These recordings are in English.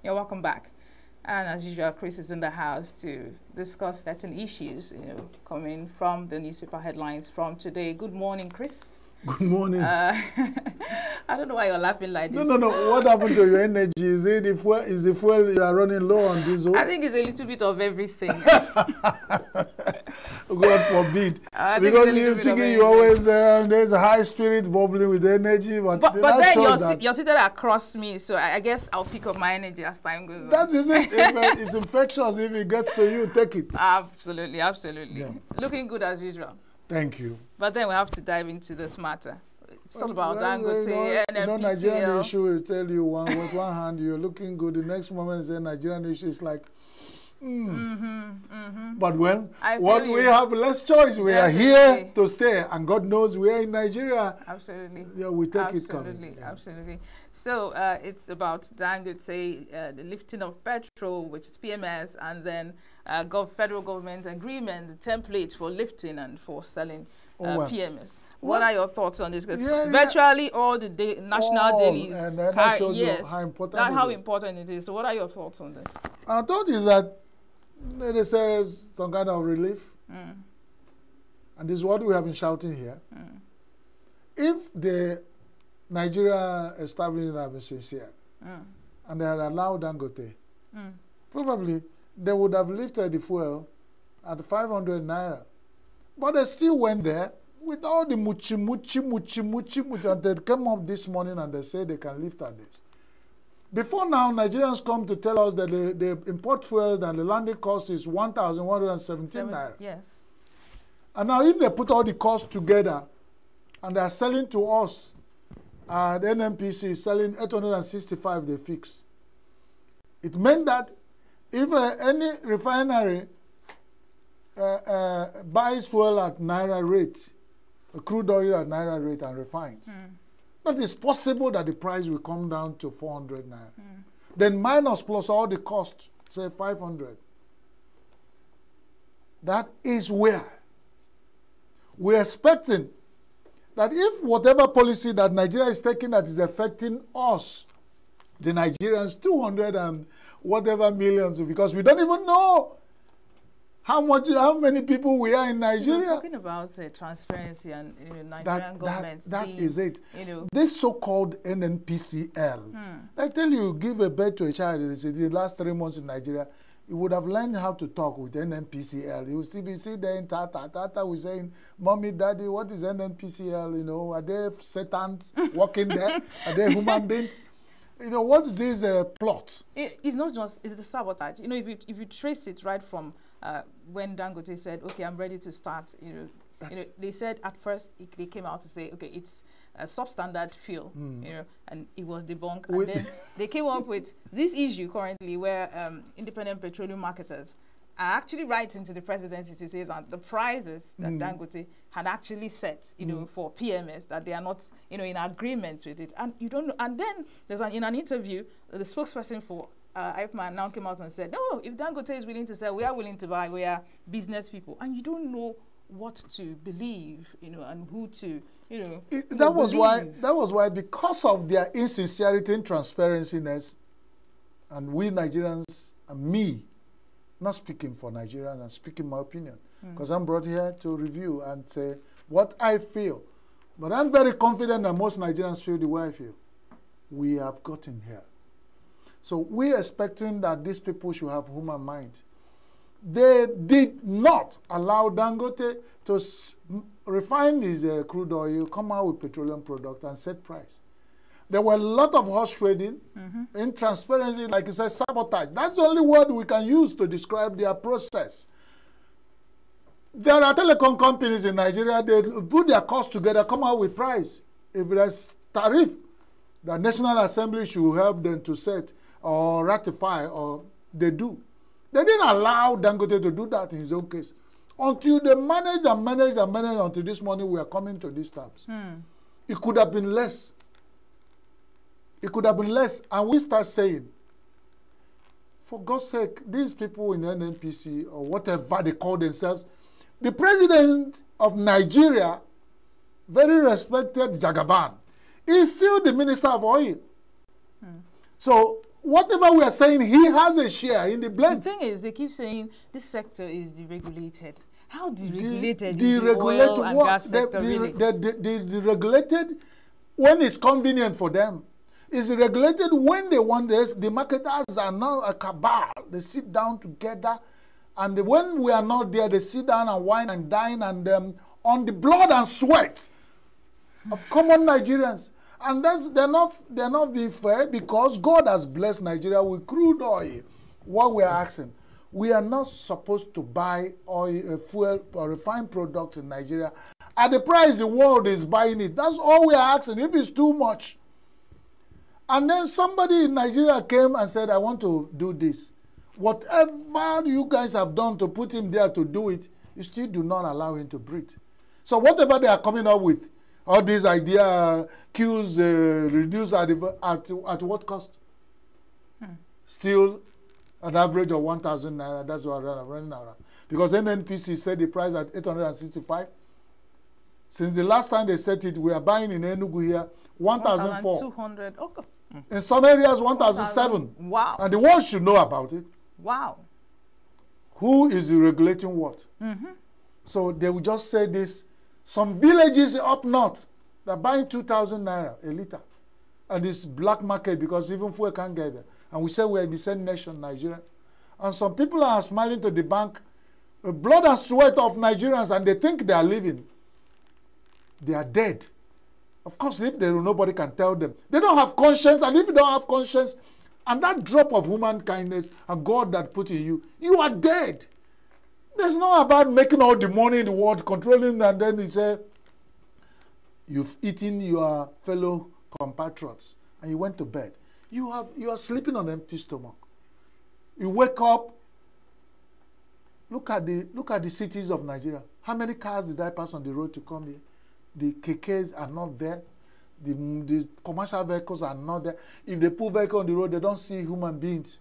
You're welcome back. And as usual, Chris is in the house to discuss certain issues, coming from the newspaper headlines from today. Good morning, Chris. Good morning. I don't know why you're laughing like this. No. What happened to your energy? Is the fuel you are running low on diesel? I think it's a little bit of everything. God forbid. Because you thinking you always there's a high spirit bubbling with energy, but then you're seated across me, so I guess I'll pick up my energy as time goes on. That is it. It's infectious. If it gets to you, take it. Absolutely. Yeah. Looking good as usual. Thank you. But then we have to dive into this matter. It's all about Dangote, NNPCL. Nigerian issue is tell you with one hand you're looking good. The next moment is a Nigerian issue is like, But when we have less choice, we are here to stay, and God knows we are in Nigeria. Absolutely. Yeah, we take it coming. Absolutely. So it's about Dangote, the lifting of petrol, which is PMS, and then federal government agreement, the template for lifting and for selling PMS. What are your thoughts on this? Because virtually all the national dailies, and that shows you how important it is. So what are your thoughts on this? Our thought is that they say some kind of relief. And this is what we have been shouting here. If the Nigeria establishment had been sincere and they had allowed Dangote, probably they would have lifted the fuel at 500 naira. But they still went there with all the muchi. And they came up this morning and they say they can lift at this. Before now, Nigerians come to tell us that the import fuels and the landing cost is 1,117 naira. Yes. And now if they put all the costs together and they are selling to us, the NNPC is selling 865 they fix. It meant that if any refinery buys fuel at Naira rate, crude oil at Naira rate and refines, that is possible that the price will come down to 400 naira. Then minus plus all the costs, say 500. That is where we're expecting that if whatever policy that Nigeria is taking that is affecting us, the Nigerians, 200 and whatever millions, because we don't even know how many people we are in Nigeria. Talking about transparency and Nigerian government. That is it. This so-called NNPCL. I tell you, give a birth to a child. In the last 3 months in Nigeria, you would have learned how to talk with NNPCL. You will still be sitting there in Tata. We're saying, Mommy, Daddy, what is NNPCL? Are they satans working there? Are they human beings? What is this plot? It's not just, it's the sabotage. If you trace it right from when Dangote said, okay, I'm ready to start, they said at first, they came out to say, okay, it's a substandard fuel, and it was debunked. And then they came up with this issue currently where independent petroleum marketers are actually writing to the presidency to say that the prices that Dangote had actually set, for PMS, that they are not, in agreement with it. And you don't know. And then there's in an interview, the spokesperson for IFMA now came out and said, no, if Dangote is willing to sell, we are willing to buy. We are business people. And you don't know what to believe, and who to, that was why, because of their insincerity and transparency-ness, and we Nigerians, and me, not speaking for Nigerians, I'm speaking my opinion, because I'm brought here to review and say what I feel. But I'm very confident that most Nigerians feel the way I feel. We have gotten here. So we're expecting that these people should have human mind. They did not allow Dangote to refine his crude oil, come out with petroleum product and set price. There were a lot of horse trading, in transparency, like you said, sabotage. That's the only word we can use to describe their process. There are telecom companies in Nigeria, they put their costs together, come out with price. If there's tariff, the National Assembly should help them to set or ratify, or they do. They didn't allow Dangote to do that in his own case. Until they managed until this morning we are coming to these terms. It could have been less. It could have been less. And we start saying, for God's sake, these people in NNPC or whatever they call themselves, the president of Nigeria, very respected Jagaban, is still the minister of oil. So whatever we are saying, he has a share in the blame. The thing is, they keep saying this sector is deregulated. How deregulated is the oil and gas sector really? Deregulated when it's convenient for them. It's regulated when they want this. The marketers are now a cabal. They sit down together, and when we are not there, they sit down and wine and dine and on the blood and sweat of common Nigerians. And they're not being fair, because God has blessed Nigeria with crude oil. What we are asking, we are not supposed to buy oil, fuel, or refined products in Nigeria at the price the world is buying it. That's all we are asking. If it's too much. And then somebody in Nigeria came and said, I want to do this. Whatever you guys have done to put him there to do it, you still do not allow him to breathe. So whatever they are coming up with, all these idea queues reduced at what cost? Still an average of 1,000 naira. That's what I'm running around. Because NNPC said the price at 865. Since the last time they set it, we are buying in Enugu here 1,200. Okay. In some areas, 1,007. Wow. And the world should know about it. Wow. Who is regulating what? So they will just say this. Some villages up north, they're buying 2,000 naira a liter. And it's black market, because even fuel can't get there. And we say we're the same nation, Nigeria. And some people are smiling to the bank, blood and sweat of Nigerians, and they think they are living. They are dead. Of course, if nobody can tell them. They don't have conscience, and if you don't have conscience, and that drop of human kindness and God that put in you, you are dead. There's not about making all the money in the world, controlling, and then he say, you've eaten your fellow compatriots, and you went to bed. You are sleeping on an empty stomach. You wake up. Look at the cities of Nigeria. How many cars did I pass on the road to come here? The KKs are not there. The commercial vehicles are not there. If they put vehicle on the road, they don't see human beings.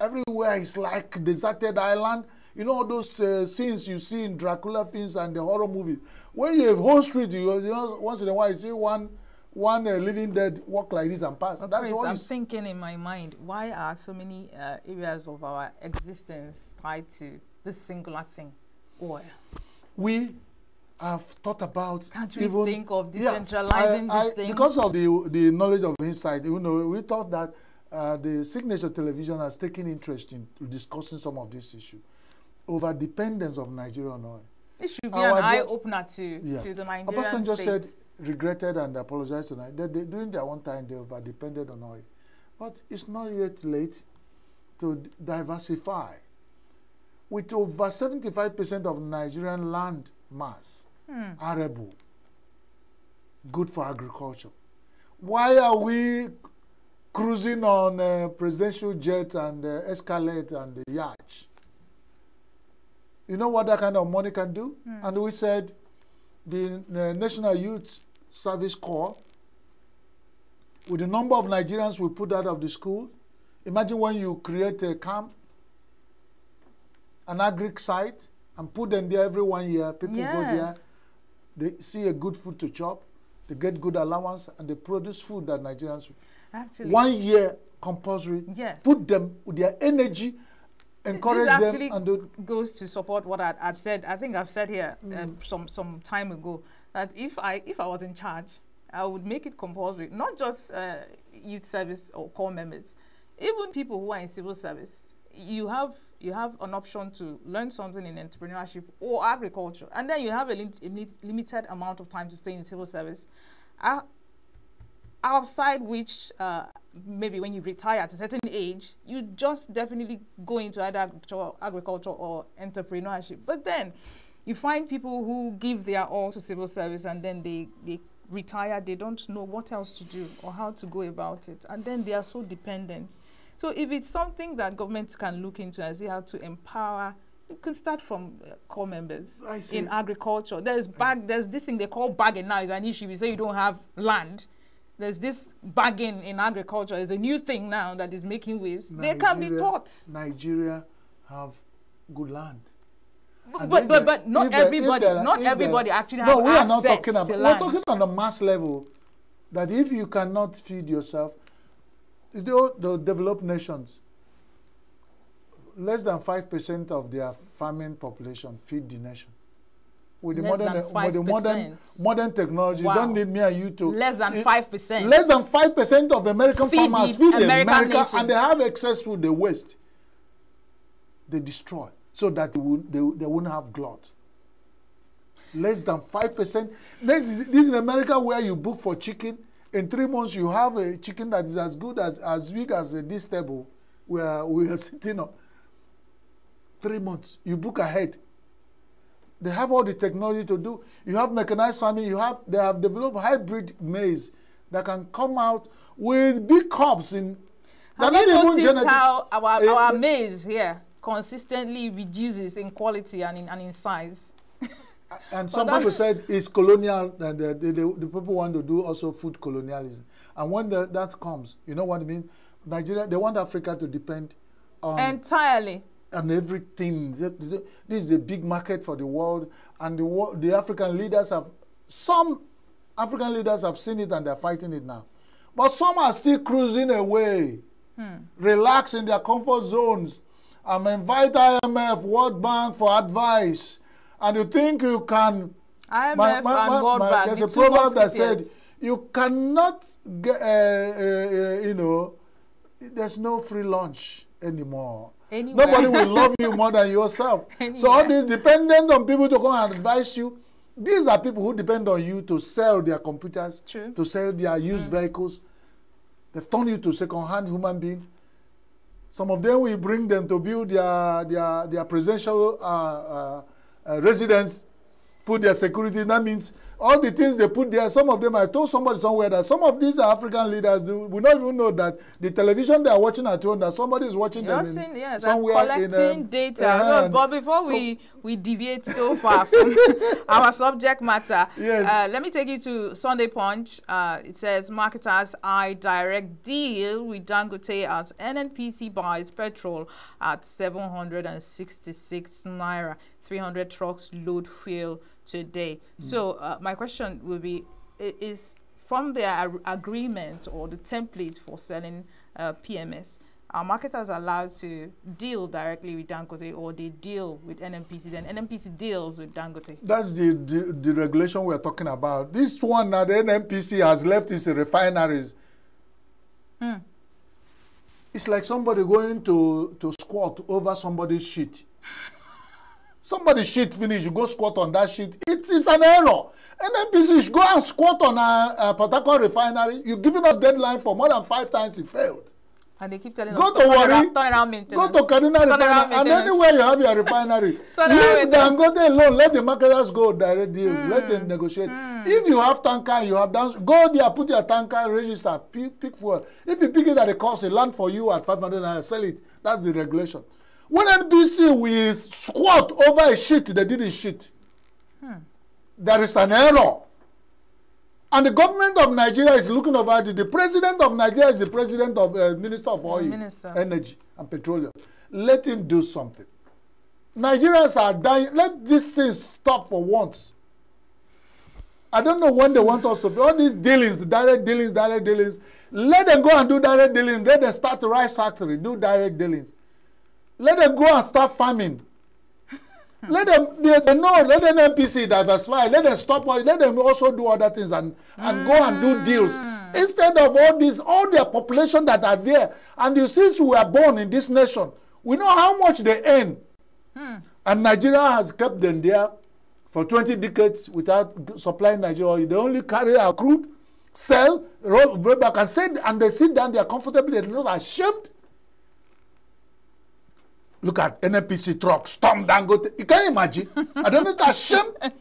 Everywhere is like deserted island. You know all those scenes you see in Dracula films and the horror movies. When you have whole street, you know, once in a while you see one living dead walk like this and pass. Okay, That's so what I'm thinking in my mind, why are so many areas of our existence tied to this singular thing, oil? We have thought about. Can't we even think of decentralizing this thing? Because of the knowledge of insight, you know, we thought that the Signature Television has taken interest in discussing some of this issue over dependence of Nigeria on oil. It should be an eye-opener to the Nigerian Obasanjo state. said, regretted and apologized tonight that during their one time they over-depended on oil. But it's not yet late to diversify. With over 75% of Nigerian land mass arable, good for agriculture. Why are we cruising on presidential jet and Escalade and the yacht? You know what that kind of money can do? And we said the National Youth Service Corps, with the number of Nigerians we put out of the school, imagine when you create a camp, an agric site, and put them there every 1 year. People go there, they see a good food to chop, they get good allowance, and they produce food that Nigerians actually 1 year compulsory. Put them with their energy, encourage them. This actually goes to support what I'd said. I think I've said here some time ago that if I was in charge, I would make it compulsory, not just youth service or corps members, even people who are in civil service. You have an option to learn something in entrepreneurship or agriculture, and then you have a limited amount of time to stay in civil service. Outside which, maybe when you retire at a certain age, you just definitely go into either agriculture or entrepreneurship. But then you find people who give their all to civil service, and then they retire, they don't know what else to do or how to go about it, and then they are so dependent. So if it's something that government can look into and see how to empower, you can start from core members in agriculture. There's this thing they call bargain now. Is an issue. We say you don't have land. There's this bargain in agriculture. It's a new thing now that is making waves. They can be taught. Nigeria have good land. But not everybody actually has access to land. No, we are not talking about. We're talking on a mass level. That if you cannot feed yourself, You know, the developed nations, less than 5% of their farming population feed the nation. With the modern technology, wow. You don't need me and you to... Less than 5%. Less than 5% of American farmers feed America, and they have excess food, they waste. They destroy, so that they wouldn't have glut. Less than 5%. This is in America where you book for chicken. In 3 months, you have a chicken that is as good as big as this table where we are sitting on. 3 months, you book ahead. They have all the technology to do. You have mechanized farming. They have developed hybrid maize that can come out with big cobs in. Have you noticed how our maize here consistently reduces in quality and in size? And some people said it's colonial, and the people want to do also food colonialism. And when that comes, you know what I mean? Nigeria, they want Africa to depend on entirely on everything. This is a big market for the world, and the African leaders some African leaders have seen it and they're fighting it now. But some are still cruising away, relax in their comfort zones, and invite IMF, World Bank for advice. And you think you can... IMF and World Bank. There's a proverb that said, you cannot get, there's no free lunch anymore. Anywhere. Nobody will love you more than yourself. Anywhere. So all this dependent on people to come and advise you. These are people who depend on you to sell their computers, to sell their used vehicles. They've turned you to second-hand human beings. Some of them will bring them to build their presidential residence, put their security. That means all the things they put there, some of them, I told somebody somewhere that some of these African leaders will not even know that the television they are watching at home, that somebody is watching them somewhere collecting data. No, but before we deviate so far from our subject matter, let me take you to Sunday Punch. It says, marketers eye direct deal with Dangote as NNPC buys petrol at 766 naira. 300 trucks load fuel today. So my question will be, is from their agreement or the template for selling PMS, are marketers allowed to deal directly with Dangote, or they deal with NNPC, then NNPC deals with Dangote? That's the regulation we're talking about. This one now, the NNPC has left its refineries. It's like somebody going to squat over somebody's shit. Somebody shit finish, you go squat on that shit. It is an error. NNPC should go and squat on a Port Harcourt refinery. You've given us deadline for more than 5 times it failed. And they keep telling us, turn around maintenance. Go to Kaduna refinery, and anywhere you have your refinery, leave Dangote alone. Let the marketers go direct deals. Let them negotiate. If you have tanker, you have done, go there, put your tanker, register, pick fuel. If you pick it at a cost, it land for you at 500 and sell it. That's the regulation. When NBC will squat over a shit, they didn't shit. There is an error. And the government of Nigeria is looking over it. The president of Nigeria is the president of Minister of Oil, Energy and Petroleum. Let him do something. Nigerians are dying. Let this thing stop for once. I don't know when they want us to do all these dealings, direct dealings. Let them go and do direct dealings. Let them start a rice factory, do direct dealings. Let them go and start farming. Let them, let them NPC diversify. Let them stop. Let them also do other things and go and do deals. Instead of all their population that are there. And you see, we are born in this nation, we know how much they earn. And Nigeria has kept them there for 20 decades without supplying Nigeria. They only carry our crude, sell, roll back, and they sit down there comfortably. They're not ashamed. Look at NNPC trucks, storm Dangote. You can imagine. I don't know, that's ashamed.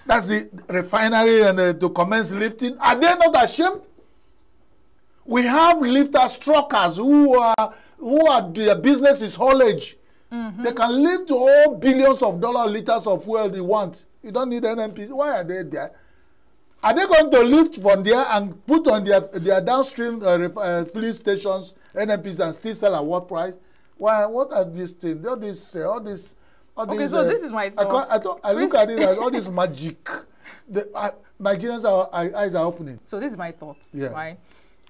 That's the refinery and to commence lifting. Are they not ashamed? We have lifters, truckers who are their business is haulage. They can lift to all billions of liters of fuel they want. You don't need NNPC. Why are they there? Are they going to lift from there and put on their downstream filling stations, NNPC, and still sell at what price? Why? What are these things? All this. Okay, so this is my thought. I look at it as all this magic. Nigerians' eyes are opening. So this is my thoughts. Yeah. Right?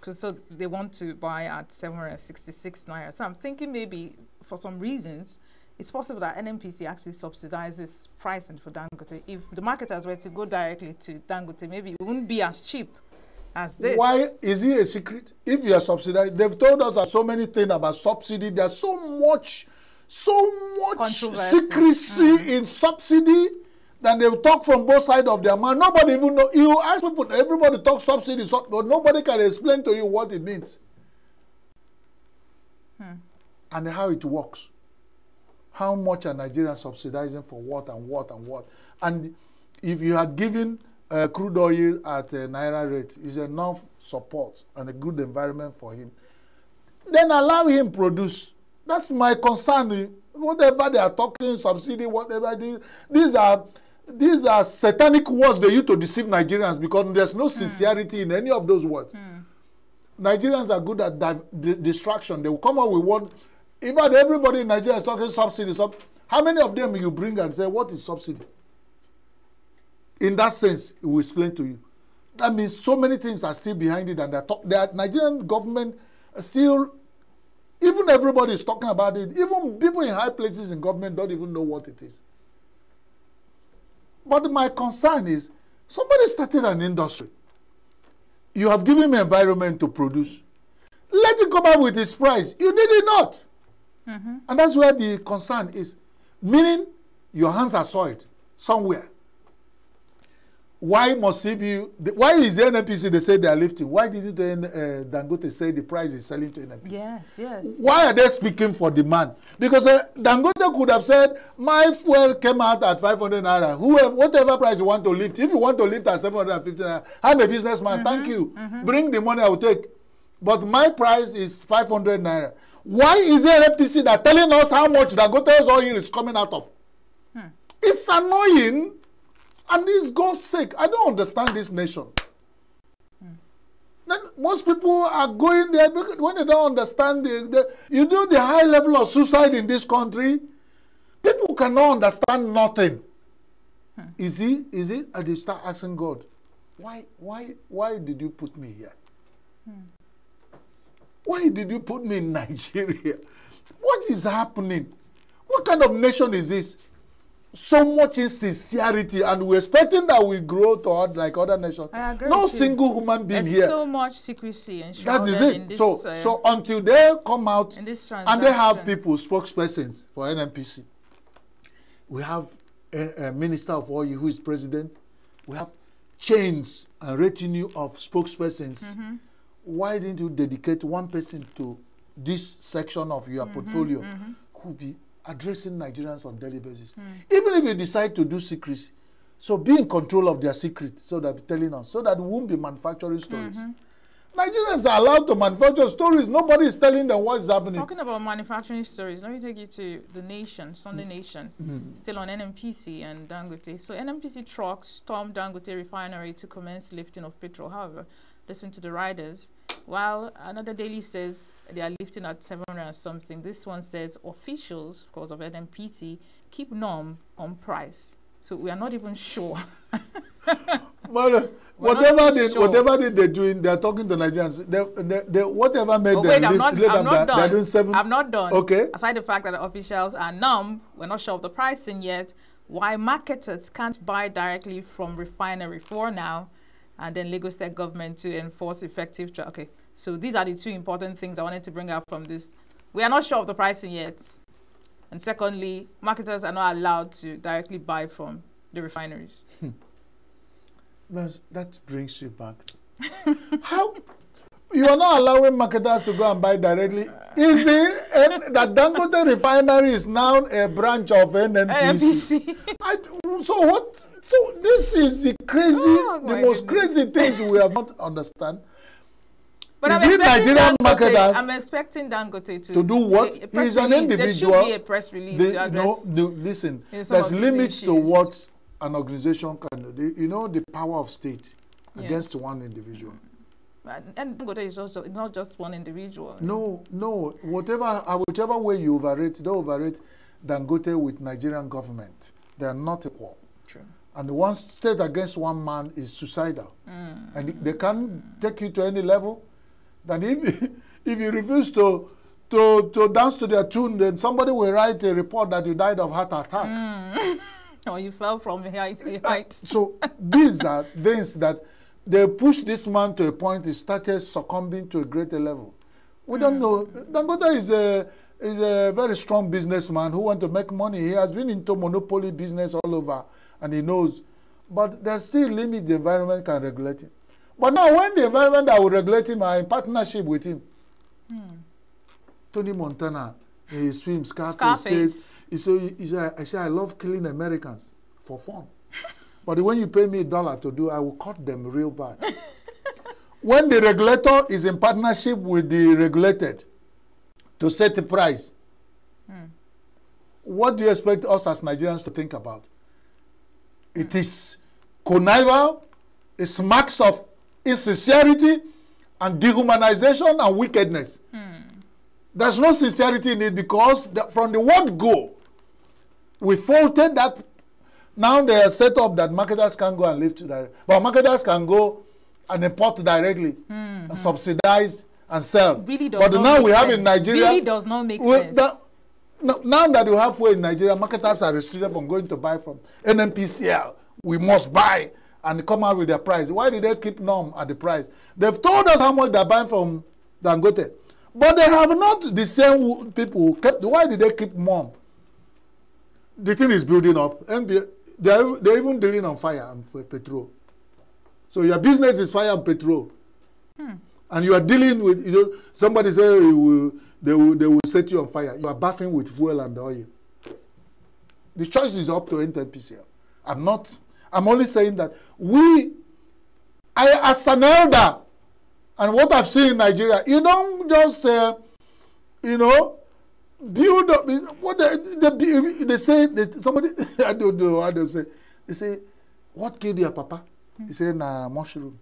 so they want to buy at 766 naira. So I'm thinking maybe for some reasons, it's possible that NNPC actually subsidizes pricing for Dangote. If the marketers were to go directly to Dangote, maybe it wouldn't be as cheap as this. Why is it a secret? If you are subsidized, they've told us that so many things about subsidy. There's so much secrecy in subsidy. Then they talk from both sides of their mouth. Nobody even know. You ask people, everybody talks subsidy, but nobody can explain to you what it means and how it works. How much are Nigerians subsidizing for what and what and what? And if you had given crude oil at a naira rate, is enough support and a good environment for him, then allow him produce. That's my concern. Whatever they are talking, subsidy, whatever, these are satanic words they use to deceive Nigerians, because there's no sincerity in any of those words. Nigerians are good at distraction. They will come up with one. In fact, everybody in Nigeria is talking subsidy. How many of them you bring and say, what is subsidy? In that sense, it will explain to you. That means so many things are still behind it, and the Nigerian government still, even everybody is talking about it. Even people in high places in government don't even know what it is. But my concern is, somebody started an industry. You have given him an environment to produce. Let him come up with his price. You did it not. And that's where the concern is. Meaning, your hands are soiled somewhere. Why must he be? Why is the NNPC they say they are lifting? Why didn't Dangote say the price is selling to NNPC? Yes. Why are they speaking for demand? Because Dangote could have said, my fuel came out at 500 naira. Whatever price you want to lift. If you want to lift at 750 naira, I'm a businessman. Thank you. Bring the money I will take. But my price is 500 naira. Why is the NNPC that telling us how much Dangote's oil is coming out of? It's annoying. And this, God's sake, I don't understand this nation. Then most people are going there because when they don't understand you know the high level of suicide in this country. People cannot understand nothing. Is it? And they start asking God, why did you put me here? Why did you put me in Nigeria? What is happening? What kind of nation is this? So much insincerity, and we're expecting that we grow to like other nations. I agree no with single human being There's here. so much secrecy and that is it. In this, so until they come out and they have people, spokespersons for NNPC, we have a minister of oil who is president. We have chains and retinue of spokespersons. Why didn't you dedicate one person to this section of your portfolio who will be addressing Nigerians on a daily basis? Even if you decide to do secrecy, so be in control of their secret, so that telling us, so that we won't be manufacturing stories. Nigerians are allowed to manufacture stories. Nobody is telling them what is happening. Talking about manufacturing stories, let me take you to the Nation, Sunday Nation, still on NNPC and Dangote. So NNPC trucks stormed Dangote refinery to commence lifting of petrol. However, listen to the riders. While another daily says they are lifting at 700 and something, this one says officials, of course, of NNPC keep numb on price. So we are not even sure. whatever they're doing, they're talking to Nigerians. They whatever made them lift, they're doing 7. I'm not done. Okay. Aside the fact that the officials are numb, we're not sure of the pricing yet. Why marketers can't buy directly from refinery for now, and then Lagos State government to enforce effective. Okay, so these are the two important things I wanted to bring up from this. We are not sure of the pricing yet. And secondly, marketers are not allowed to directly buy from the refineries. That brings you back. How? You are not allowing marketers to go and buy directly. Is it that Dangote refinery is now a branch of NNPC? So what? So this is the most crazy things we have not understand. But is it Nigerian marketers? I'm expecting Dangote to do what? He's an individual. There should be a press release to address. Listen, there's limits to what an organization can do. You know the power of state against one individual. And Dangote is not just one individual. No. Whichever way you overrate, they overrate Dangote with Nigerian government. They are not equal. True. And one state against one man is suicidal. And they can't take you to any level. that if you refuse to dance to their tune, then somebody will write a report that you died of heart attack. Or you fell from height. So these are things that they pushed this man to a point he started succumbing to a greater level. We don't know. Dangote is a very strong businessman who wants to make money. He has been into monopoly business all over, and he knows. But there's still limit the environment can regulate him. But now when the environment that will regulate him are in partnership with him, Tony Montana, in his film Scarface says, he said, I love killing Americans for fun. But when you pay me $1 to do, I will cut them real bad. When the regulator is in partnership with the regulated to set the price, what do you expect us as Nigerians to think about? It is connival, it's marks of insincerity and dehumanization and wickedness. There's no sincerity in it because from the word go, we faulted that. Now they are set up that marketers can go and lift direct. But marketers can go and import directly and subsidize and sell. Really does but not now make we have sense. in Nigeria. Really does not make sense. Now that we have fuel in Nigeria, marketers are restricted from going to buy from NNPCL. We must buy and come out with their price. Why did they keep norm at the price? They've told us how much they're buying from Dangote. But they have not the same people kept. Why did they keep mum? The thing is building up. And they're even dealing on fire and petrol. So your business is fire and petrol. And you are dealing with, somebody say they will set you on fire. You are bathing with fuel and oil. The choice is up to NNPCL. I'm only saying that I as an elder, and what I've seen in Nigeria, you don't just, build up. What they say, somebody, I don't know how they say. They say, what killed your papa? He said, nah, mushroom.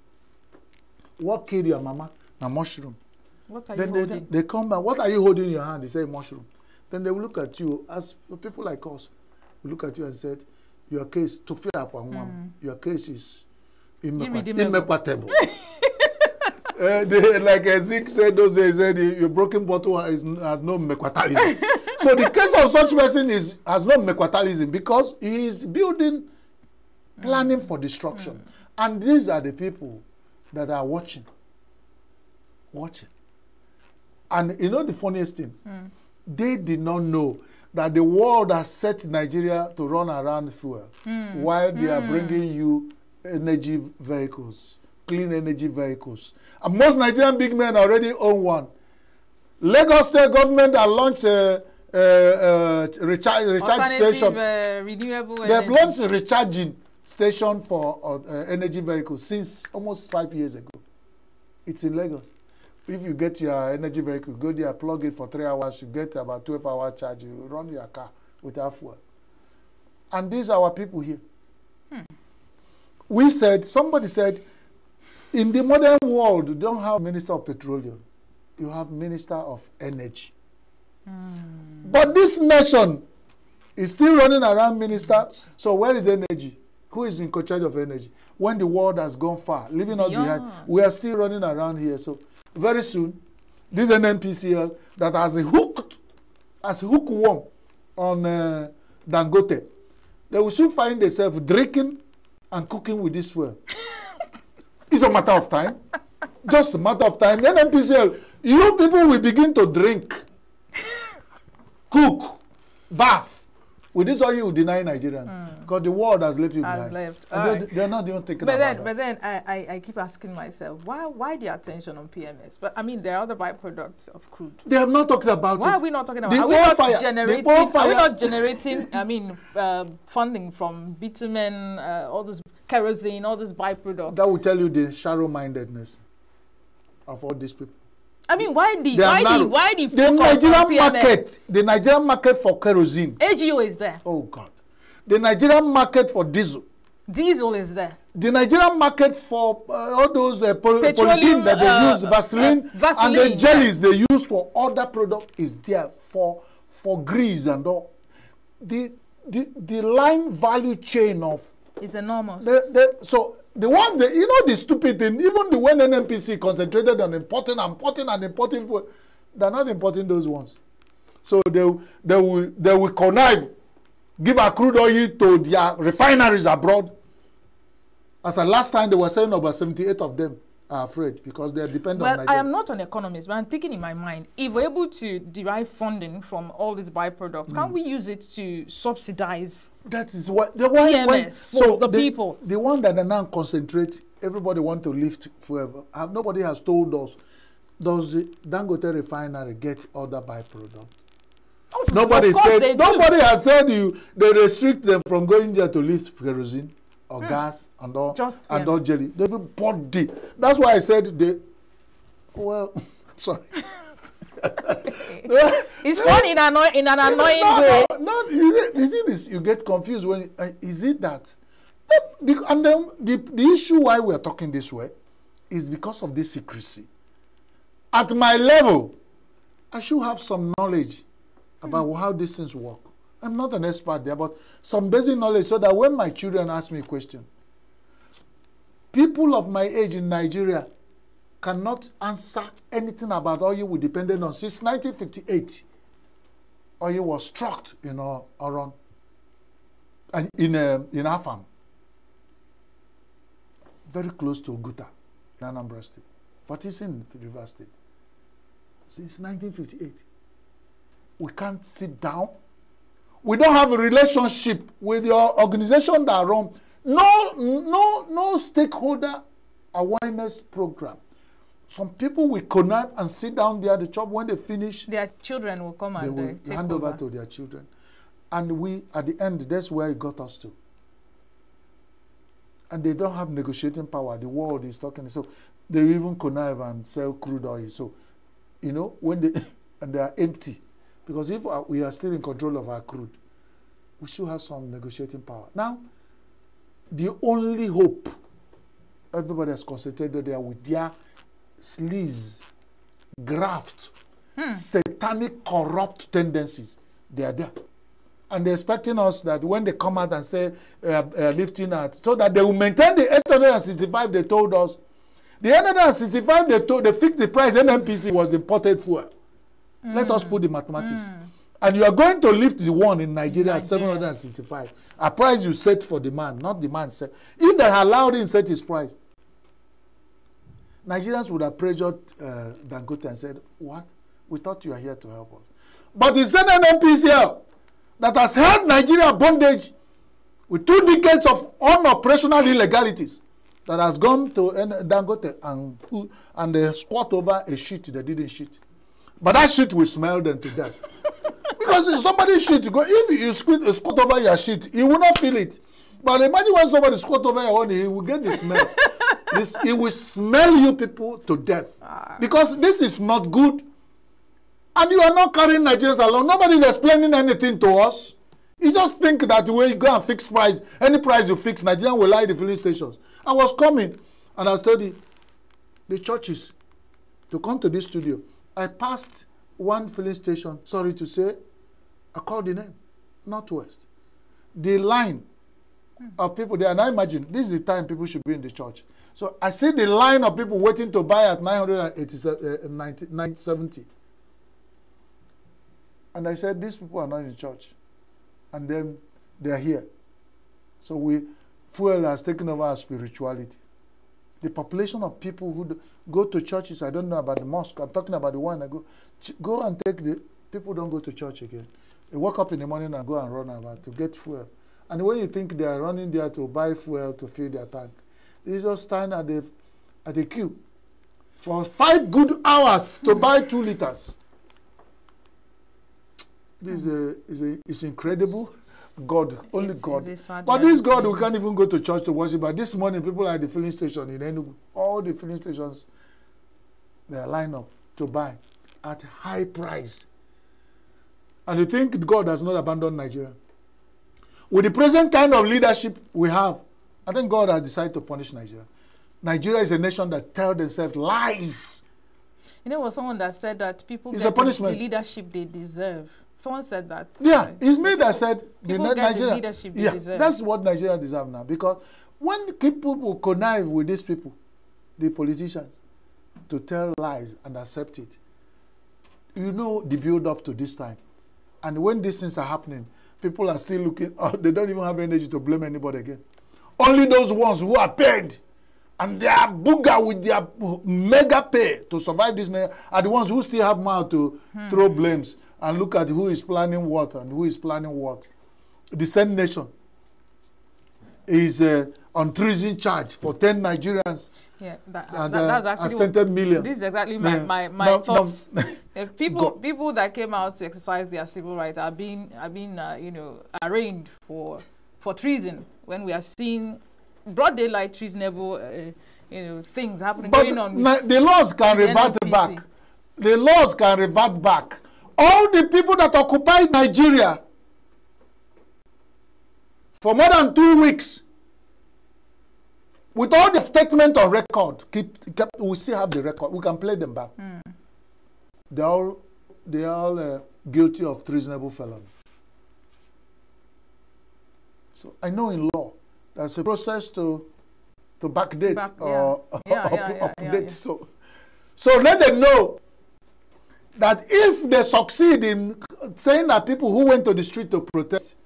What killed your mama? Nah, mushroom. What are then you holding? they come back, what are you holding in your hand? They say, mushroom. Then they will look at you, as people like us, will look at you and said, your case, to fear for one, your case is irreparable. Like Zeke said those days, said your broken bottle has no mequatalism. So the case of such person has no mequatalism because he is building, planning for destruction. And these are the people that are watching. And you know the funniest thing? They did not know that the world has set Nigeria to run around fuel while they are bringing you energy vehicles, clean energy vehicles. And most Nigerian big men already own one. Lagos State government has launched a recharge station. Renewable They have energy. launched a recharging station for energy vehicles since almost 5 years ago. It's in Lagos. If you get your energy vehicle, go there, plug it for 3 hours, you get about 12-hour charge, you run your car without fuel. And these are our people here. Somebody said, in the modern world, you don't have Minister of Petroleum. You have Minister of Energy. But this nation is still running around minister. So where is energy? Who is in charge of energy? When the world has gone far, leaving us behind, we are still running around here. So very soon, this NNPCL that has a hookworm on Dangote, they will soon find themselves drinking and cooking with this fuel. It's a matter of time. Just a matter of time. NNPCL, you people will begin to drink, cook, bath. With this oil, you deny Nigerians. Because the world has left you behind. They're not even thinking about that. But then I keep asking myself, why the attention on PMS? But I mean, there are other byproducts of crude. They have not talked about it. Why are we not talking about it? Are we not generating, I mean, funding from bitumen, all this kerosene, all this byproducts? That will tell you the shallow-mindedness of all these people. I mean, why the Nigerian market for kerosene. AGO is there. Oh God. The Nigerian market for diesel. Diesel is there. The Nigerian market for all those polythene that they use, Vaseline, and the jellies they use for other products is there for grease and all. The line value chain of It's enormous. So the one, you know, the stupid thing, even the when NNPC concentrated on importing fuel, they're not importing those ones. So they will connive, give a crude oil to their refineries abroad. As the last time they were saying about 78 of them are afraid because they are dependent on Nigeria. Well, I am not an economist, but I'm thinking in my mind, if we're able to derive funding from all these byproducts, can't we use it to subsidize that is what the one PMS for the people? The one that they now concentrate, everybody want to lift forever. Nobody has told us, does the Dangote refinery get other byproducts? Oh, nobody has said they restrict them from going there to lift kerosene or gas and all jelly. Everybody. That's why I said well, sorry. It's fun in an annoying way. No, the thing is, you get confused when is it that? And then the issue why we are talking this way is because of this secrecy. At my level, I should have some knowledge about how these things work. I'm not an expert there, but some basic knowledge so that when my children ask me a question, people of my age in Nigeria cannot answer anything about oil we depended on. Since 1958, oil was struck in Oron and in Afam, very close to Oguta, Anambra State, but it's in River State. Since 1958, we can't sit down. We don't have a relationship with your organization that run. No stakeholder awareness program. Some people will connect and sit down there. The job when they finish, their children will come and they will take hand over to their children. And we, at the end, that's where it got us to. And they don't have negotiating power. The world is talking. So they even connive and sell crude oil. So, you know, when they and they are empty. Because if we are still in control of our crude, we should have some negotiating power. Now, the only hope everybody has concentrated there with their sleaze, graft, satanic, corrupt tendencies, they are there. And they're expecting us that when they come out and say lifting out, so that they will maintain the 865 they told us. The 865 they fixed the price, NNPC was imported fuel. Let us put the mathematics. And you are going to lift the one in Nigeria at 765. A price you set for the man, not the man set. If they allowed him set his price, Nigerians would have pressured Dangote and said, what? We thought you were here to help us. But it's an NNPCL that has held Nigeria bondage with 2 decades of unoperational illegalities that has gone to Dangote and they squat over a sheet they didn't sheet. But that shit will smell them to death. Because if somebody shit, if you squat over your shit, you will not feel it. But imagine when somebody squat over your own, he will get the smell. It will smell you people to death. Because this is not good. And you are not carrying Nigerians along. Nobody is explaining anything to us. You just think that when you go and fix price, any price you fix, Nigerian will lie the filling stations. I was coming and I was telling the churches to come to this studio. I passed one filling station, sorry to say, I called the name, Northwest. The line of people there, and I imagine this is the time people should be in the church. So I see the line of people waiting to buy at 970. And I said, these people are not in church. And then they are here. So fuel has taken over our spirituality. The population of people who go to churches, I don't know about the mosque, I'm talking about the one I go and take people don't go to church again. They wake up in the morning and go and run about to get fuel. And when you think they are running there to buy fuel to fill their tank, they just stand at the queue for 5 good hours to buy 2 liters. This is incredible. God, only God. But this God, we can't even go to church to worship. But this morning, people are at the filling station in Enugu. All the filling stations, they are lined up to buy at high price. And you think God has not abandoned Nigeria? With the present kind of leadership we have, I think God has decided to punish Nigeria. Nigeria is a nation that tells themselves lies. You know, there was someone that said that people get the leadership they deserve. Someone said that. Yeah, it's me that said Nigeria. Leadership they deserve. That's what Nigeria deserves now. Because when people will connive with these people, the politicians, to tell lies and accept it, you know the build-up to this time. And when these things are happening, people are still looking, they don't even have energy to blame anybody again. Only those ones who are paid and they are booger with their mega pay to survive this are the ones who still have mouth to throw blames and look at who is planning what and who is planning what. The same nation is on treason charge for 10 Nigerians. Yeah, that's actually 10 million. This is exactly my thoughts. People that came out to exercise their civil rights are being arraigned for treason when we are seeing broad daylight treasonable things happening going on. The laws can revert back. The laws can revert back. All the people that occupied Nigeria for more than 2 weeks, with all the statement on record, we still have the record. We can play them back. They all guilty of treasonable felony. So I know in law there's a process to backdate or update. So let them know that if they succeed in saying that people who went to the street to protest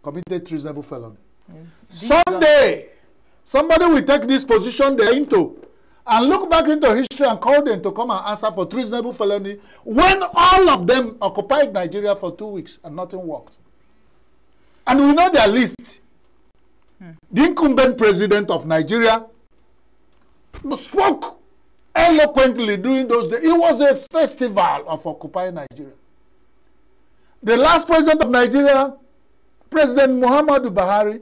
committed treasonable felony, someday somebody will take this position they're into and look back into history and call them to come and answer for treasonable felony when all of them occupied Nigeria for 2 weeks and nothing worked. And we know their list. The incumbent president of Nigeria spoke eloquently during those days. It was a festival of occupying Nigeria. The last president of Nigeria, President Muhammadu Buhari,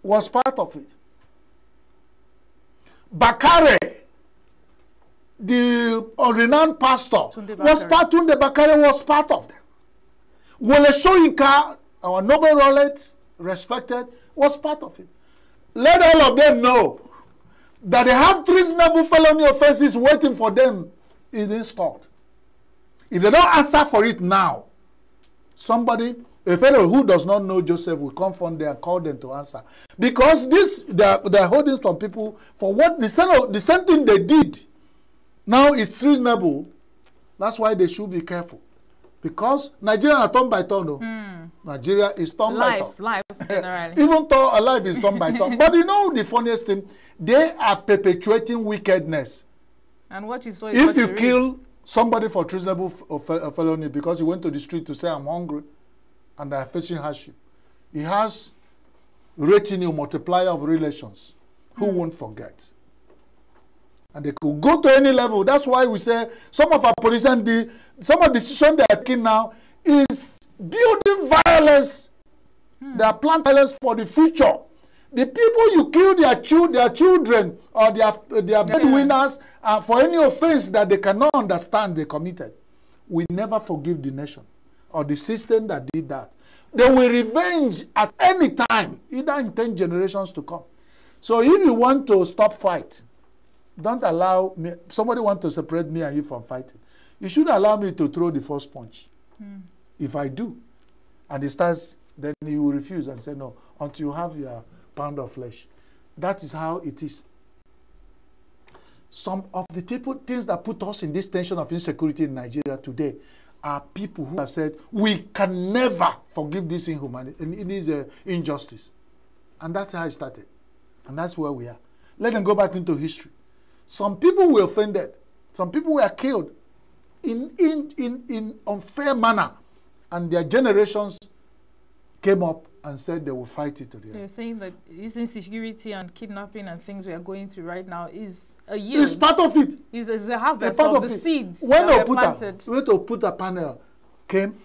was part of it. Bakare, the renowned pastor, Tunde Bakare was part of them. Wole Soyinka, our Nobel laureate, respected, was part of it. Let all of them know that they have treasonable felony offenses waiting for them in stored. If they don't answer for it now, somebody, a fellow who does not know Joseph, will come from there and call them to answer. Because they're holding some people for what the same thing they did. Now it's treasonable. That's why they should be careful. Because Nigeria are turn by turn. Nigeria is turn by turn. Life, generally. Even though life is turn by turn. But you know the funniest thing? They are perpetuating wickedness. And what you saw is if you kill somebody for treasonable felony because he went to the street to say, I'm hungry, and they are facing hardship, he has retinue multiplier of relations. Who won't forget? And they could go to any level. That's why we say some of our politicians, some of the decisions they are taking now is building violence. They are planning violence for the future. The people you kill their children or their breadwinners for any offense that they cannot understand they committed, we never forgive the nation or the system that did that. They will revenge at any time, either in 10 generations to come. So if you want to stop fight, don't allow me, somebody want to separate me and you from fighting. You shouldn't allow me to throw the first punch. If I do, and it starts, then you will refuse and say no, until you have your pound of flesh. That is how it is. Some of the things that put us in this tension of insecurity in Nigeria today are people who have said, we can never forgive this inhumanity, and it is injustice. And that's how it started. And that's where we are. Let them go back into history. Some people were offended. Some people were killed in unfair manner. And their generations came up and said they will fight it to the end. They're saying that this insecurity and kidnapping and things we are going through right now is a yield. It's part of it. It's a harvest of the seeds when that were planted. When Oputa panel came,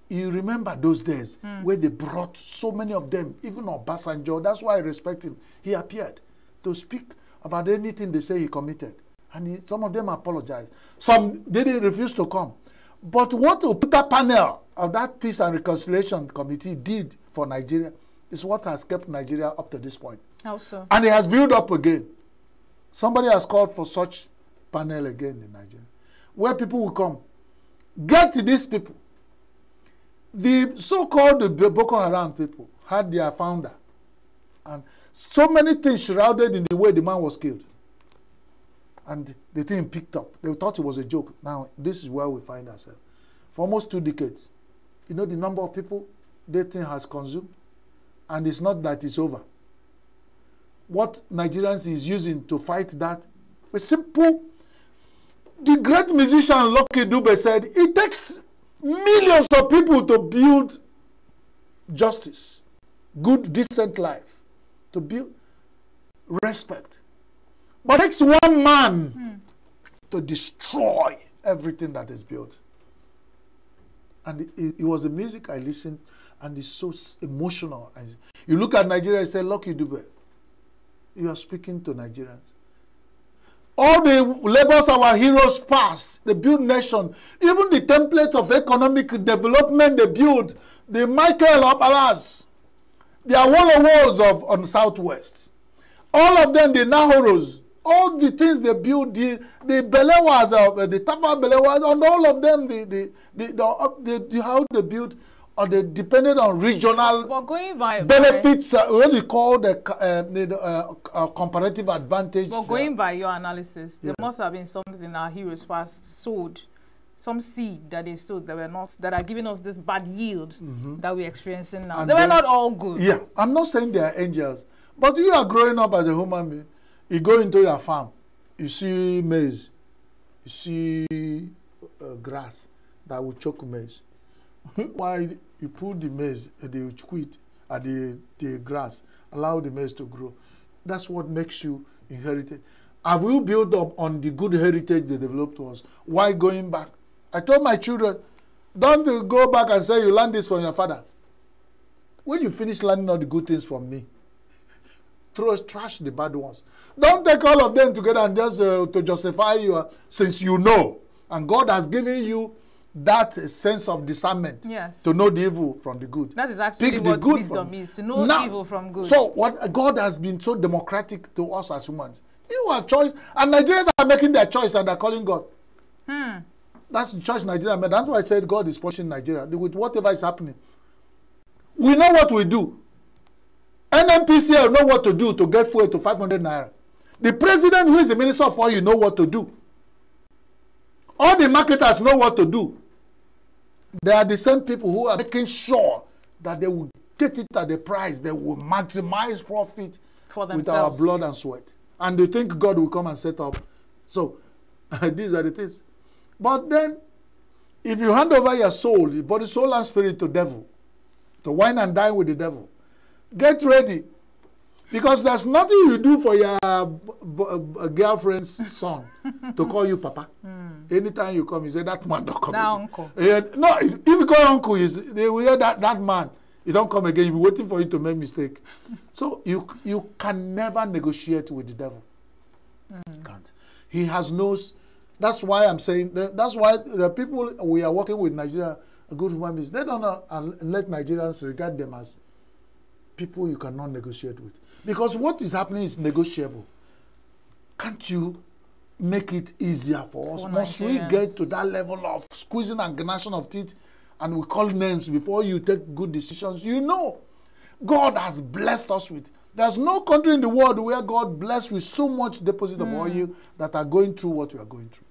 you remember those days where they brought so many of them, even Obasanjo. That's why I respect him. He appeared to speak about anything they say he committed. And some of them apologized. Some didn't refuse to come. But what Oputa panel of that Peace and Reconciliation Committee did for Nigeria is what has kept Nigeria up to this point. How so? And it has built up again. Somebody has called for such panel again in Nigeria, where people will come. Get these people. The so-called Boko Haram people had their founder. And so many things shrouded in the way the man was killed. And the thing picked up. They thought it was a joke. Now, this is where we find ourselves. For almost 2 decades, you know the number of people that thing has consumed? And it's not that it's over. What Nigerians is using to fight that? A simple. The great musician Lucky Dube said, it takes millions of people to build justice, good, decent life, to build respect. But it takes one man to destroy everything that is built. And it was the music I listened, and it's so emotional. You look at Nigeria and say, Lucky Dube, you are speaking to Nigerians. All the labors our heroes passed, they built nation. Even the template of economic development they built, the Michael Obalas, the Awolowo's on Southwest. All of them, the Nahoros, all the things they built, the Belewas, the Tafa Belewas, and all of them, how they built, or they depended on regional benefits, what you call the comparative advantage. But going by your analysis, there must have been something our heroes first sowed, some seed that they sowed that are giving us this bad yield that we're experiencing now. And they were not all good. Yeah, I'm not saying they are angels, but you are growing up as a human being. You go into your farm, you see maize, you see grass that will choke maize. Why you put the maize, the wheat, the grass, allow the maize to grow. That's what makes you inherited. Have you built up on the good heritage they developed to us? Why going back? I told my children, don't go back and say you learned this from your father. When you finish learning all the good things from me, trash the bad ones. Don't take all of them together and just to justify you, since you know, and God has given you that sense of discernment to know the evil from the good. That is actually what wisdom is, to know evil from good. So what God has been so democratic to us as humans. You have choice, and Nigerians are making their choice and they're calling God. That's the choice Nigeria made. That's why I said God is punishing Nigeria with whatever is happening. We know what we do. NNPCL know what to do to get fuel to 500 naira. The president, who is the minister of oil, know what to do. All the marketers know what to do. They are the same people who are making sure that they will get it at the price. They will maximize profit for themselves, with our blood and sweat. And they think God will come and set up. So, these are the things. But then, if you hand over your soul, your body, soul, and spirit to devil, to wine and dine with the devil, get ready. Because there's nothing you do for your girlfriend's son to call you Papa. Anytime you come, you say, that man don't come again. Uncle. No, if you call uncle, they will hear that man. You don't come again. You'll be waiting for you to make mistake. So you can never negotiate with the devil. Can't. He has no... That's why I'm saying... That's why the people we are working with Nigeria, good human beings, they don't let Nigerians regard them as people you cannot negotiate with. Because what is happening is negotiable. Can't you make it easier for us? Must we get to that level of squeezing and gnashing of teeth and we call names before you take good decisions? You know, God has blessed us with. There's no country in the world where God blessed with so much deposit of oil that are going through what we are going through.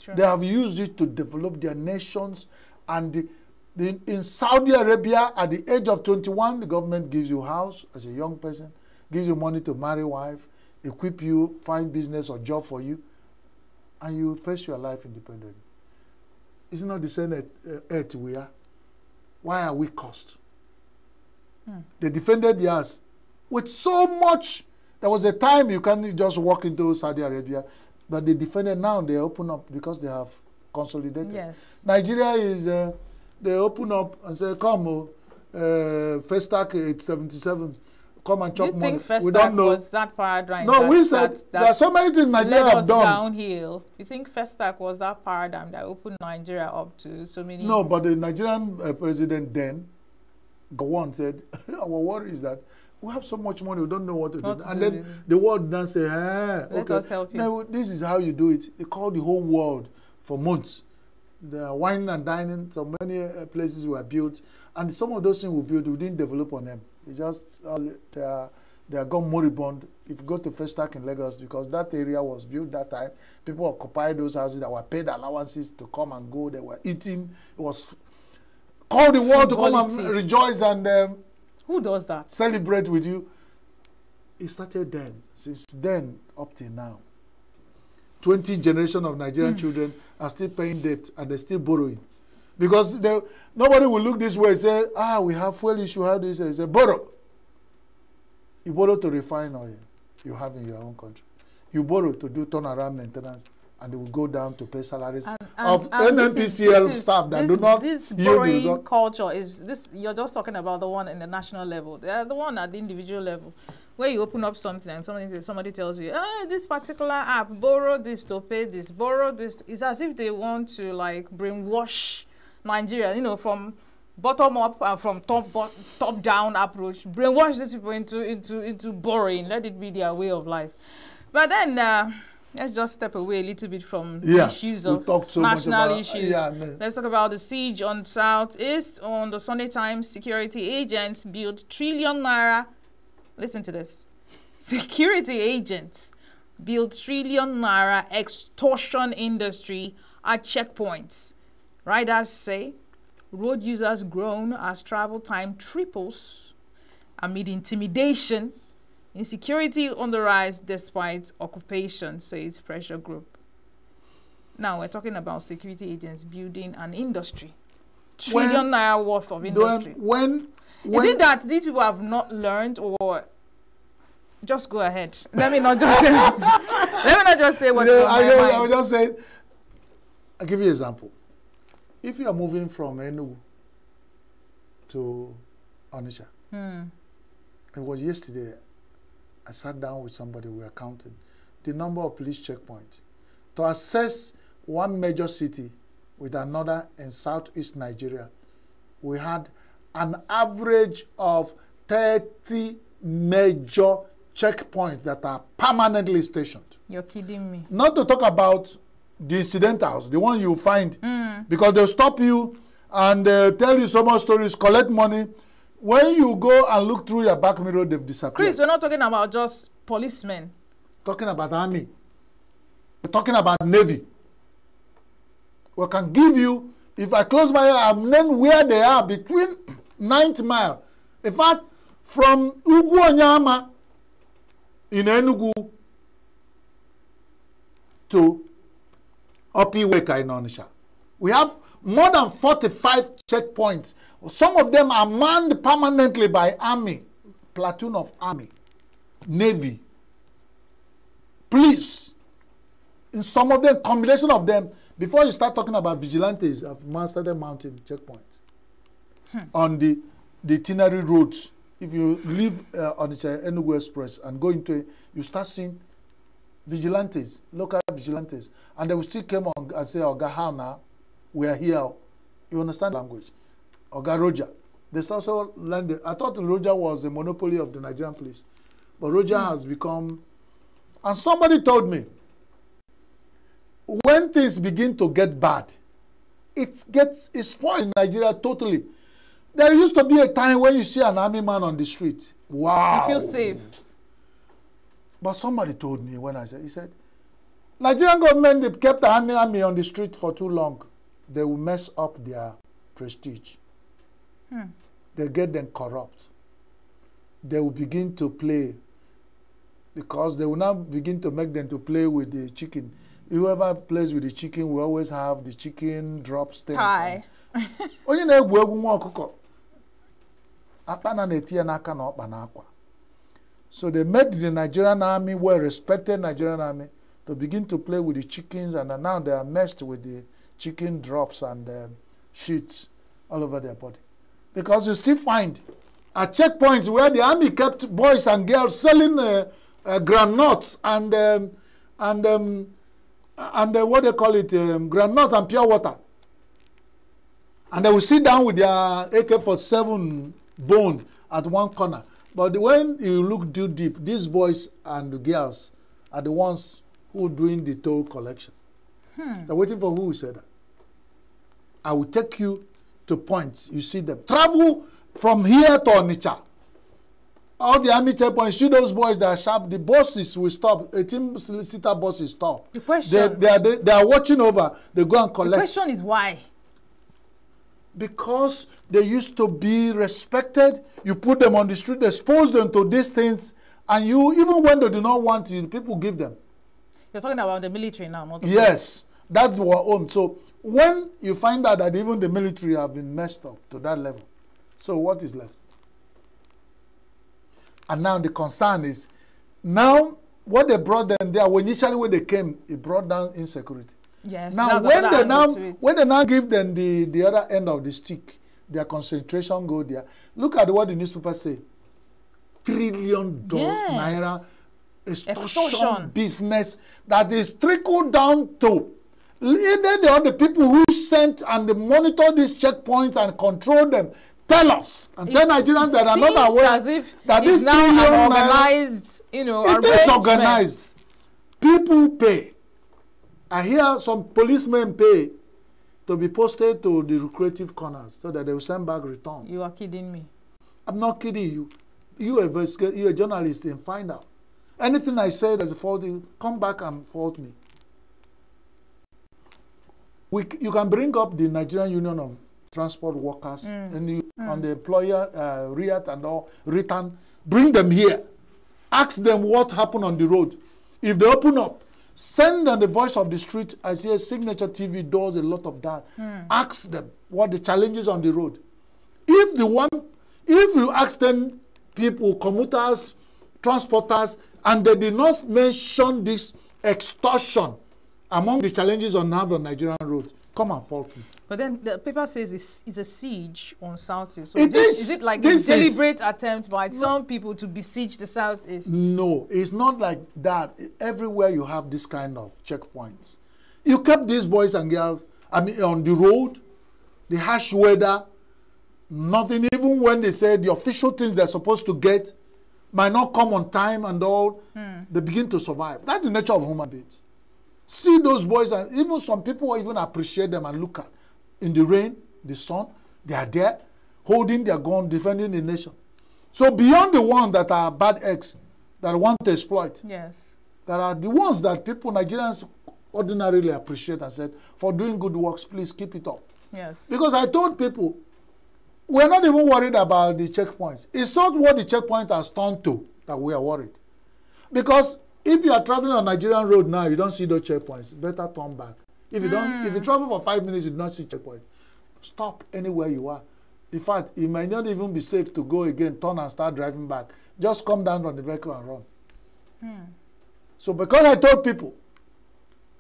True. They have used it to develop their nations. And in Saudi Arabia, at the age of 21, the government gives you a house as a young person, gives you money to marry a wife, equip you, find business or job for you, and you face your life independently. It's not the same earth we are. Why are we cursed? They defended theirs with so much. There was a time you can't just walk into Saudi Arabia, but they defended. Now they open up because they have consolidated. Yes. Nigeria is, they open up and say, come, Festac 877. Come and chop money. We don't know. Was that paradigm? No, we said there are so many things Nigeria have done. Downhill. You think Festac was that paradigm that opened Nigeria up to so many? No, but the Nigerian president then, Gowon, said, our worry is that we have so much money, we don't know what to do. And then the world then say, let okay, us help you. Now, this is how you do it. They call the whole world for months. The wine and dining, so many places were built, and some of those things we built, we didn't develop on them. It's just they are gone moribund. If you go to Festac in Lagos, because that area was built that time, people occupied those houses that were paid allowances to come and go. They were eating. It was called the world to come and rejoice and who does that? Celebrate with you. It started then. Since then up till now, 20 generations of Nigerian children are still paying debt and they're still borrowing. Because nobody will look this way and say, we have fuel issue, how do you say? They say, borrow. You borrow to refine oil you have in your own country. You borrow to do turnaround maintenance, and they will go down to pay salaries of NNPCL staff that do not this yield the borrowing result. culture is this. You're just talking about the one in the national level. The one at the individual level, where you open up something and somebody tells you, this particular app, borrow this to pay this, borrow this. It's as if they want to like brainwash Nigeria, from bottom up, from top down approach, brainwash these people into borrowing. Let it be their way of life. But then let's just step away a little bit from issues of national issues. Let's talk about the siege on Southeast. On the Sunday Times, security agents built trillion naira. Listen to this. Security agents build trillion naira extortion industry at checkpoints. Riders say road users groan as travel time triples amid intimidation. Insecurity on the rise despite occupation, says pressure group. Now we're talking about security agents building an industry. Trillion naira worth of industry. Is it that these people have not learned, or just go ahead? Let me not just say what's on my mind. I will just say, I'll give you an example. If you are moving from Enugu to Onitsha, it was yesterday, I sat down with somebody, we were counting the number of police checkpoints to assess one major city with another in southeast Nigeria. We had an average of 30 major checkpoints that are permanently stationed. You're kidding me. Not to talk about the incidentals, the one you find, because they'll stop you and tell you so much stories, collect money. When you go and look through your back mirror, they've disappeared. Chris, we're not talking about just policemen. Talking about army. We're talking about navy. We can give you, if I close my eye, I'm knowing where they are between 9th mile. In fact, from Ugwuonyama in Enugu to Opiweka in Onitsha. We have more than 45 checkpoints. Some of them are manned permanently by army, platoon of army, navy, police. In some of them, combination of them, before you start talking about vigilantes, I've started mounting checkpoints on the itinerary roads. If you leave Onitsha Enugu Express and go into it, you start seeing vigilantes, local vigilantes, and they will still come on and say, Oga, how now? We are here. You understand language? Oga Roger. They also landed. I thought Roger was the monopoly of the Nigerian police, but Roger has become. And somebody told me, when things begin to get bad, it's spoiled in Nigeria totally. There used to be a time when you see an army man on the street. Wow. You feel safe. But somebody told me when he said, Nigerian government, they kept the army on the street for too long. They will mess up their prestige. They get them corrupt. They will begin to play, because they will now begin to make them to play with the chicken. Whoever plays with the chicken will always have the chicken drop stains. Hi. So they made the Nigerian army, well-respected Nigerian army, to begin to play with the chickens, and now they are messed with the chicken drops and sheets all over their body. Because you still find at checkpoints where the army kept boys and girls selling granuts and what they call it, granuts and pure water. And they will sit down with their AK-47 bone at one corner. But when you look too deep, these boys and girls are the ones who are doing the toll collection. They're waiting for who said that. I will take you to points. You see them. Travel from here to Onitsha. All the army checkpoints, see those boys that are sharp. The buses will stop. 18-seater buses stop. The question. They are watching over. They go and collect. The question is why? Because they used to be respected. You put them on the street, expose them to these things, and you, even when they do not want you, people give them. You're talking about the military now, not the yes, that's our own. So when you find out that even the military have been messed up to that level, so what is left? And now the concern is, now what they brought them there, initially when they came, it brought down insecurity. Yes. Now when they now give them the other end of the stick, their concentration go there. Look at what the newspaper say. $1 trillion naira extortion business that is trickled down to either the people who sent and they monitor these checkpoints and control them. Tell us and tell Nigerians that are not aware as if that this now an organized, it is organized. People pay. I hear some policemen pay to be posted to the lucrative corners so that they will send back returns. You are kidding me. I'm not kidding you. You're a journalist and find out. Anything I say that's a fault, come back and fault me. You can bring up the Nigerian Union of Transport Workers and on the employer RIAT and all written. Bring them here. Ask them what happened on the road. If they open up, send on the voice of the street. I see a Signature TV does a lot of that. Ask them what the challenges on the road. If you ask them, people, commuters, transporters, and they did not mention this extortion among the challenges on the Nigerian road, come and fault me. But then the paper says it's a siege on Southeast. So is it like a deliberate attempt by some people to besiege the Southeast? No, it's not like that. Everywhere you have this kind of checkpoints. You kept these boys and girls, on the road, the harsh weather, nothing, even when they say the official things they're supposed to get might not come on time and all, they begin to survive. That's the nature of human beings. See those boys, and even some people even appreciate them and look at in the rain, the sun, they are there, holding their gun, defending the nation. So beyond the ones that are bad eggs, that want to exploit, yes, there are the ones that people, Nigerians, ordinarily appreciate and said, for doing good works, please keep it up. Yes. Because I told people, we're not even worried about the checkpoints. It's not what the checkpoint has turned to that we are worried. Because if you are traveling on Nigerian road now, you don't see those checkpoints, better turn back. If you don't, if you travel for 5 minutes, you do not see checkpoint. Stop anywhere you are. In fact, it might not even be safe to go again, turn and start driving back. Just come down from the vehicle and run. So because I told people,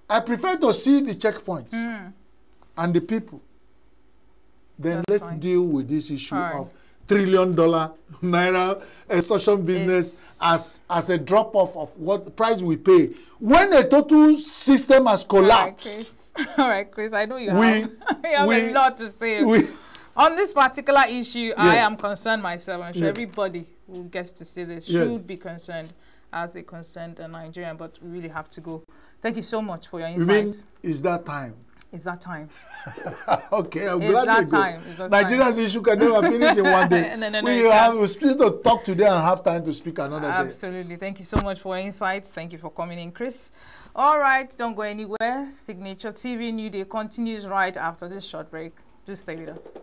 I prefer to see the checkpoints and the people. Then let's deal with this issue of $1 trillion naira extortion business as a drop-off of what price we pay. When a total system has collapsed. All right, Chris, I know you have a lot to say. On this particular issue, I am concerned myself. I'm sure everybody who gets to see this should be concerned as a concerned Nigerian, but we really have to go. Thank you so much for your insights. You mean, is that time? It's that time. Okay, I'm glad you go. Nigeria's issue can never finish in one day. We still to talk today and have time to speak another day. Absolutely. Thank you so much for your insights. Thank you for coming in, Chris. All right, don't go anywhere. Signature TV New Day continues right after this short break. Do stay with us.